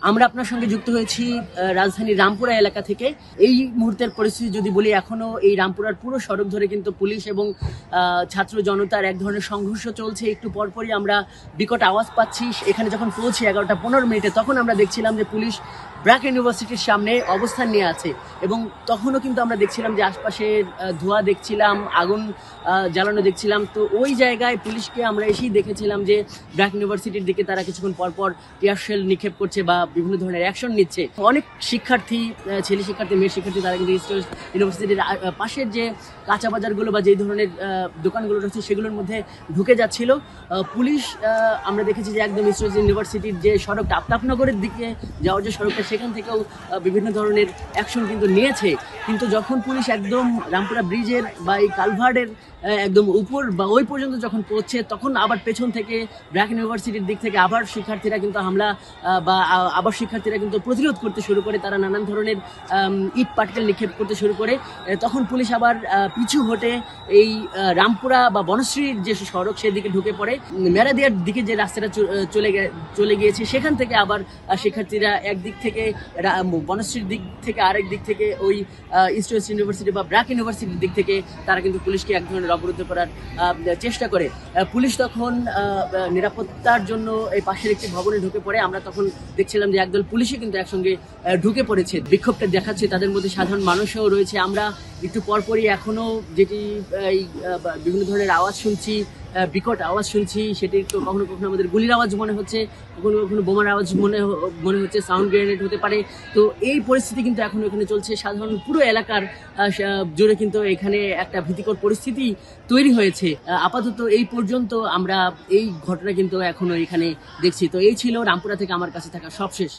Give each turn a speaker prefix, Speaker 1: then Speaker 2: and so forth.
Speaker 1: আমরা আপনার সঙ্গে যুক্ত হয়েছি রাজধানীর রামপুরা এলাকা থেকে। এই মুহূর্তের পরিস্থিতি যদি বলি, এখনো এই রামপুরার পুরো সড়ক ধরে কিন্তু পুলিশ এবং ছাত্র জনতার এক ধরনের সংঘর্ষ চলছে। একটু পরপরই আমরা বিকট আওয়াজ পাচ্ছি। এখানে যখন পৌঁছি 11টা 15 মিনিটে, তখন আমরা দেখছিলাম যে পুলিশ ব্র্যাক ইউনিভার্সিটির সামনে অবস্থান নিয়ে আছে এবং তখনও কিন্তু আমরা দেখছিলাম যে আশপাশের ধোঁয়া দেখছিলাম, আগুন জ্বালানো দেখছিলাম। তো ওই জায়গায় পুলিশকে আমরা এসেই দেখেছিলাম যে ব্র্যাক ইউনিভার্সিটির দিকে তারা কিছুক্ষণ পরপর টিয়ার শেল নিক্ষেপ করছে বা বিভিন্ন ধরনের অ্যাকশন নিচ্ছে। অনেক শিক্ষার্থী, ছেলে শিক্ষার্থী, মেয়ে শিক্ষার্থী, তারা কিন্তু ইউনিভার্সিটির পাশের যে কাঁচা বাজারগুলো বা যেই ধরনের দোকানগুলো রয়েছে সেগুলোর মধ্যে ঢুকে যাচ্ছিল। পুলিশ আমরা দেখেছি যে একদম ইউনিভার্সিটির যে সড়কটা আফতাবনগরের দিকে যাওয়ার যে সড়কটা, সেখান থেকেও বিভিন্ন ধরনের অ্যাকশন কিন্তু নিয়েছে। কিন্তু যখন পুলিশ একদম রামপুরা ব্রিজের বা এই কালভার্টের একদম উপর বা ওই পর্যন্ত যখন পৌঁছে, তখন আবার পেছন থেকে ব্র্যাক ইউনিভার্সিটির দিক থেকে আবার শিক্ষার্থীরা কিন্তু হামলা বা আবার শিক্ষার্থীরা কিন্তু প্রতিরোধ করতে শুরু করে। তারা নানান ধরনের ইট পাটকেল নিক্ষেপ করতে শুরু করে। তখন পুলিশ আবার পিছু হটে এই রামপুরা বা বনশ্রীর যে সড়ক, সেদিকে ঢুকে পড়ে। মেরাদিয়ার দিকে যে রাস্তাটা চলে গিয়েছে, সেখান থেকে আবার শিক্ষার্থীরা একদিক থেকে বনশ্রীর দিক থেকে আরেক দিক থেকে ওই ইস্ট ওয়েস্ট ইউনিভার্সিটি বা ব্র্যাক ইউনিভার্সিটির দিক থেকে তারা কিন্তু পুলিশকে এক ধরনের অবরুদ্ধ করার চেষ্টা করে। পুলিশ তখন নিরাপত্তার জন্য এই পাশের একটি ভবনে ঢুকে পড়ে। আমরা তখন দেখছিলাম যে একদল পুলিশই কিন্তু একসঙ্গে ঢুকে পড়েছে, বিক্ষোভটা দেখাচ্ছে। তাদের মধ্যে সাধারণ মানুষও রয়েছে। আমরা একটু পরপরই এখনো যেটি এই বিভিন্ন ধরনের আওয়াজ শুনছি, বিকট আওয়াজ শুনছি, সেটি তো কখনো কখনো আমাদের গুলির আওয়াজ মনে হচ্ছে, কখনো কখনো বোমার আওয়াজ মনে হচ্ছে, সাউন্ড গ্রেনেড হতে পারে। তো এই পরিস্থিতি কিন্তু এখনো এখানে চলছে। সাধারণ পুরো এলাকার জুড়ে কিন্তু এখানে একটা ভীতিকর পরিস্থিতি তৈরি হয়েছে। আপাতত এই পর্যন্ত আমরা এই ঘটনা কিন্তু এখনো এখানে দেখছি। তো এই ছিল রামপুরা থেকে আমার কাছে থাকা সবশেষ।